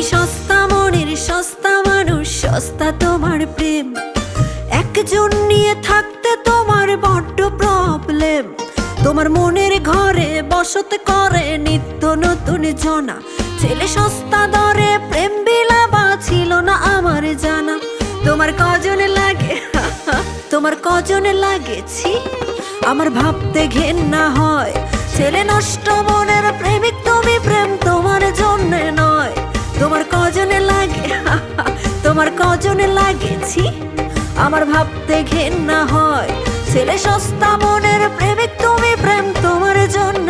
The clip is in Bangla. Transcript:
সস্তা মনের সস্তা মানুষ, সস্তা তোমার প্রেম। একজন নিয়ে থাকতে তোমার বড্ড প্রবলেম। তোমার মনের ঘরে বসত করে নিত্য নতুন জনা। ছেলে সস্তা দরে প্রেম বিলাবা ছিল না আমার জানা। তোমার কজন লাগে তোমার কজন লাগেছি আমার ভাবতে ঘেন্না হয়। ছেলে নষ্ট মনের প্রেমিক তুমি, প্রেম তোমার জন্য নয়। তোমার কজনে লাগে তোমার কজনে লাগেছি আমার ভাবতে ঘেন্না হয়। ছেলে সস্তা মনের প্রেমিক তুমি, প্রেম তোমার জন্য